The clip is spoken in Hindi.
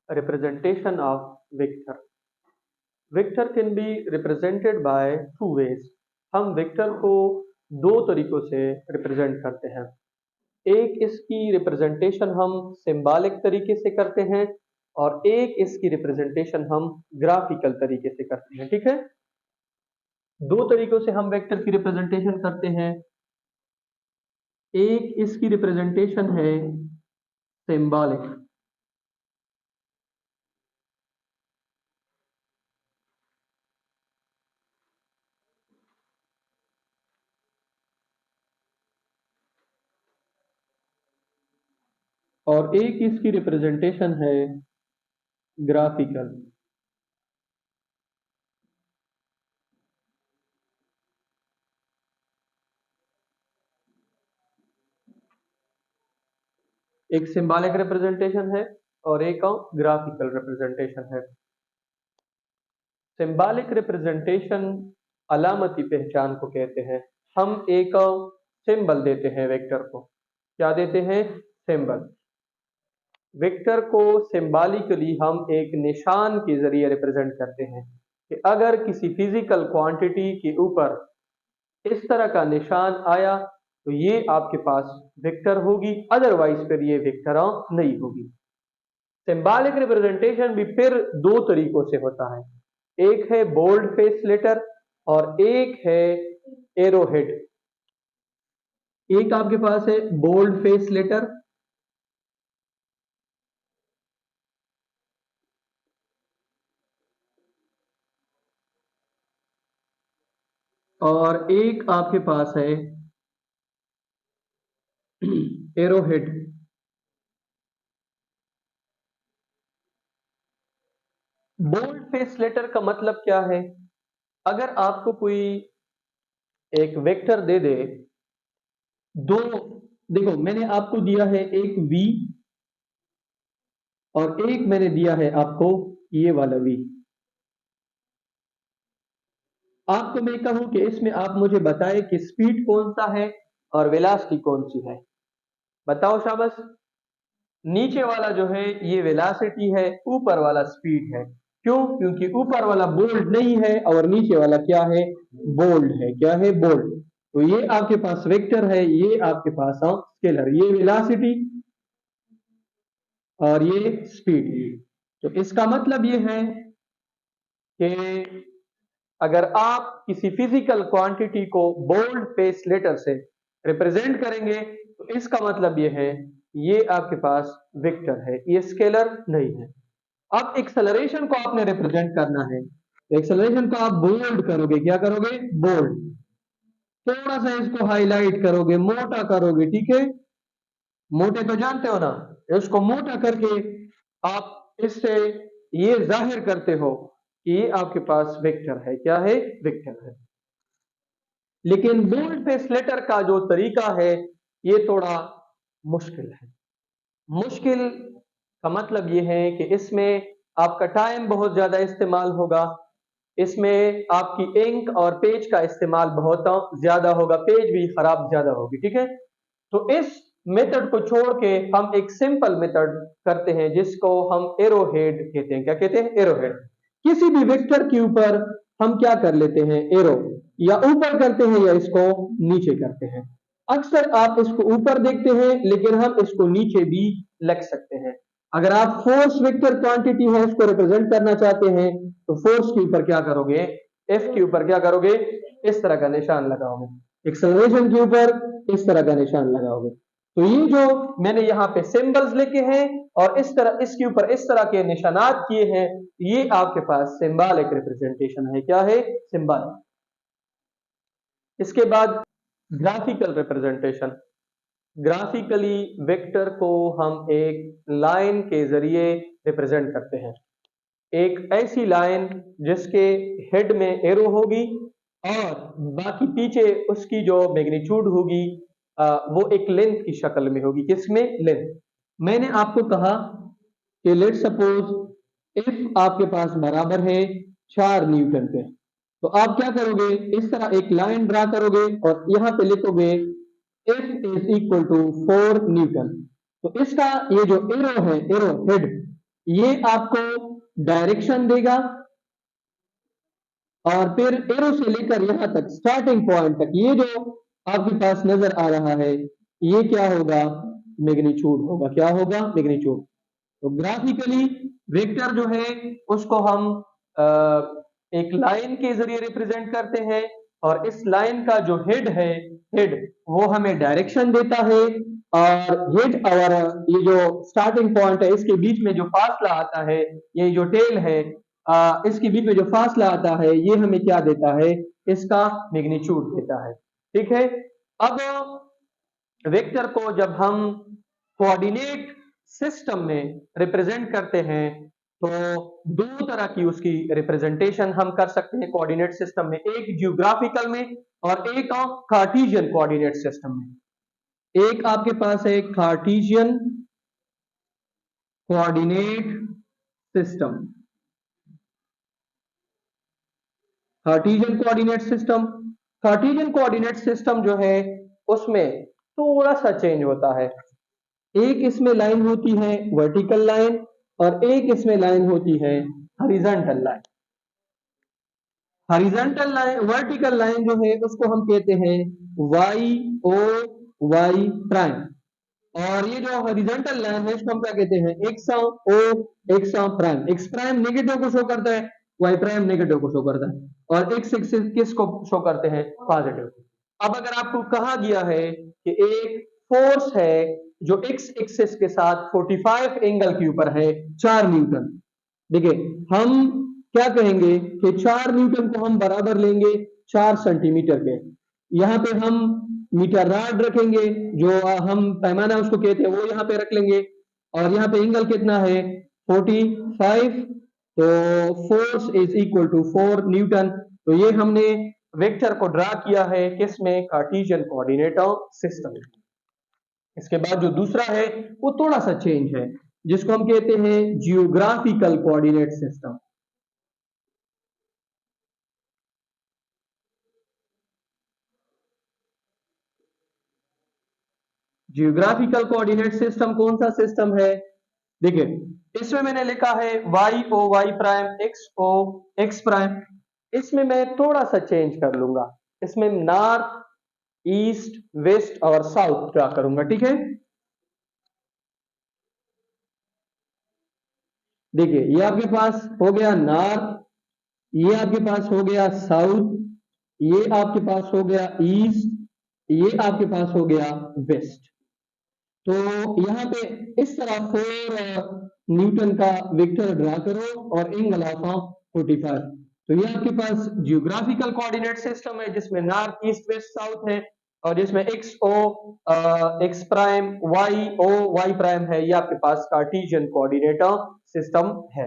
Representation of vector. Vector can be represented by two ways. हम वेक्टर को दो तरीकों से रिप्रेजेंट करते हैं। एक इसकी रिप्रेजेंटेशन हम सिंबॉलिक तरीके से करते हैं और एक इसकी रिप्रेजेंटेशन हम ग्राफिकल तरीके से करते हैं। ठीक है, दो तरीकों से हम वेक्टर की रिप्रेजेंटेशन करते हैं। एक इसकी रिप्रेजेंटेशन है सिंबॉलिक, और एक इसकी रिप्रेजेंटेशन है ग्राफिकल। एक सिंबॉलिक रिप्रेजेंटेशन है और एक ग्राफिकल रिप्रेजेंटेशन है। सिंबॉलिक रिप्रेजेंटेशन अलामती पहचान को कहते हैं। हम एक सिंबल देते हैं वेक्टर को। क्या देते हैं? सिंबल। वेक्टर को सिंबॉलिकली हम एक निशान के जरिए रिप्रेजेंट करते हैं कि अगर किसी फिजिकल क्वांटिटी के ऊपर इस तरह का निशान आया तो ये आपके पास वेक्टर होगी, अदरवाइज फिर ये वेक्टर नहीं होगी। सिंबॉलिक रिप्रेजेंटेशन भी फिर दो तरीकों से होता है। एक है बोल्ड फेस लेटर और एक है एरोहेड। एक आपके पास है बोल्ड फेस लेटर और एक आपके पास है एरोहेड। बोल्ड फेस लेटर का मतलब क्या है? अगर आपको कोई एक वेक्टर दे दे, दो, देखो मैंने आपको दिया है एक v और एक मैंने दिया है आपको ये वाला v। आपको मैं कहूं कि इसमें आप मुझे बताएं कि स्पीड कौन सा है और वेलोसिटी कौन सी है। बताओ शाबाश। नीचे वाला जो है ये वेलोसिटी है, ऊपर वाला स्पीड है। क्यों? क्योंकि ऊपर वाला बोल्ड नहीं है और नीचे वाला क्या है? बोल्ड है। क्या है? बोल्ड। तो ये आपके पास वेक्टर है, ये आपके पास स्केलर। ये वेलोसिटी और ये स्पीड। तो इसका मतलब ये है कि अगर आप किसी फिजिकल क्वांटिटी को बोल्ड फेस लेटर से रिप्रेजेंट करेंगे तो इसका मतलब ये है ये आपके पास वेक्टर है, ये स्केलर नहीं है। अब एक्सेलरेशन को आपने रिप्रेजेंट करना है तो एक्सेलरेशन को आप बोल्ड करोगे। क्या करोगे? बोल्ड। थोड़ा सा इसको हाईलाइट करोगे, मोटा करोगे। ठीक है, मोटे तो जानते हो ना, इसको मोटा करके आप इससे ये जाहिर करते हो कि ये आपके पास वेक्टर है। क्या है? वेक्टर है। लेकिन बोल्ड फेस लेटर का जो तरीका है ये थोड़ा मुश्किल है। मुश्किल का मतलब ये है कि इसमें आपका टाइम बहुत ज्यादा इस्तेमाल होगा, इसमें आपकी इंक और पेज का इस्तेमाल बहुत ज्यादा होगा, पेज भी खराब ज्यादा होगी। ठीक है, तो इस मेथड को छोड़ के हम एक सिंपल मेथड करते हैं जिसको हम एरोहेड कहते हैं। क्या कहते हैं? एरोहेड। किसी भी वेक्टर के ऊपर हम क्या कर लेते हैं? एरो, या ऊपर करते हैं या इसको नीचे करते हैं। अक्सर आप इसको ऊपर देखते हैं लेकिन हम इसको नीचे भी लिख सकते हैं। अगर आप फोर्स वेक्टर क्वांटिटी है उसको रिप्रेजेंट करना चाहते हैं तो फोर्स के ऊपर क्या करोगे? एफ के ऊपर क्या करोगे? इस तरह का निशान लगाओगे। एक्सेलरेशन के ऊपर इस तरह का निशान लगाओगे। तो ये जो मैंने यहाँ पे सिंबल्स लिखे हैं और इस तरह इसके ऊपर इस तरह के निशानात किए हैं, ये आपके पास सिंबॉलिक रिप्रेजेंटेशन है। क्या है? सिंबॉलिक। इसके बाद ग्राफिकल रिप्रेजेंटेशन। ग्राफिकली वेक्टर को हम एक लाइन के जरिए रिप्रेजेंट करते हैं। एक ऐसी लाइन जिसके हेड में एरो होगी और बाकी पीछे उसकी जो मैग्नीट्यूड होगी वो एक लेंथ की शक्ल में होगी। किसमें? लेंथ। मैंने आपको कहा कि लेट सपोज एफ आपके पास बराबर है 4 न्यूटन के, तो आप क्या करोगे? इस तरह एक लाइन ड्रा करोगे और यहां पे लिखोगे F is equal to 4 newton. तो इसका ये जो एरो है, एरो हेड, ये आपको डायरेक्शन देगा और फिर एरो से लेकर यहां तक स्टार्टिंग पॉइंट तक ये जो आपके पास नजर आ रहा है ये क्या होगा, मैग्नीट्यूड होगा। क्या होगा, मैग्नीट्यूड। तो ग्राफिकली वेक्टर जो है उसको हम एक लाइन के जरिए रिप्रेजेंट करते हैं और इस लाइन का जो हेड है, हेड वो हमें डायरेक्शन देता है और हेड और ये जो स्टार्टिंग पॉइंट है इसके बीच में जो फासला आता है, ये जो टेल है इसके बीच में जो फासला आता है ये हमें क्या देता है, इसका मैग्नीट्यूड देता है। ठीक है। अब वेक्टर को जब हम कोऑर्डिनेट सिस्टम में रिप्रेजेंट करते हैं तो दो तरह की उसकी रिप्रेजेंटेशन हम कर सकते हैं कोऑर्डिनेट सिस्टम में, एक जियोग्राफिकल में और एक कार्टेशियन कोऑर्डिनेट सिस्टम में। एक आपके पास है Cartesian coordinate system. Cartesian coordinate system, Cartesian coordinate system जो है उसमें थोड़ा सा चेंज होता है। एक इसमें लाइन होती है वर्टिकल लाइन और एक इसमें लाइन होती है horizontal line. Horizontal line, vertical line जो है उसको हम कहते हैं वाई ओ वाई प्राइम और ये जो हॉरिजॉन्टल लाइन है इसको हम क्या कहते हैं, X O X prime. X prime negative को शो करता है, वाई प्राइम नेगेटिव को शो करता है और एक्स एक्सिस किसको शो करते हैं, पॉजिटिव। अब अगर आपको कहा गया है कि एक फोर्स है जो एक्स एक्सिस के साथ 45 एंगल के ऊपर है 4 न्यूटन, ठीक है, हम क्या कहेंगे कि 4 न्यूटन को हम बराबर लेंगे 4 सेंटीमीटर के। यहाँ पे हम मीटर रॉड रखेंगे, जो हम पैमाना उसको कहते हैं वो यहाँ पे रख लेंगे और यहाँ पे एंगल कितना है 45, तो force is equal to 4 newton. तो ये हमने वेक्टर को ड्रा किया है किसमें, कार्टेशियन कोऑर्डिनेट सिस्टम। इसके बाद जो दूसरा है वो थोड़ा सा चेंज है जिसको हम कहते हैं geographical coordinate system. Geographical coordinate system कौन सा सिस्टम है, देखिए इसमें मैंने लिखा है Y O Y prime, X O X prime. इसमें मैं थोड़ा सा चेंज कर लूंगा, इसमें नॉर्थ ईस्ट वेस्ट और साउथ क्या करूंगा, ठीक है। देखिए ये आपके पास हो गया नॉर्थ, ये आपके पास हो गया साउथ, ये आपके पास हो गया ईस्ट, ये आपके पास हो गया वेस्ट। तो यहाँ पे इस तरह 4 न्यूटन का वेक्टर ड्रा करो और एंगल ऑफ 45। तो ये आपके पास जियोग्राफिकल कोऑर्डिनेट सिस्टम है जिसमें नॉर्थ ईस्ट वेस्ट साउथ है और जिसमें X O X prime, Y O Y prime है। ये आपके पास कार्टेशियन कोऑर्डिनेट सिस्टम है।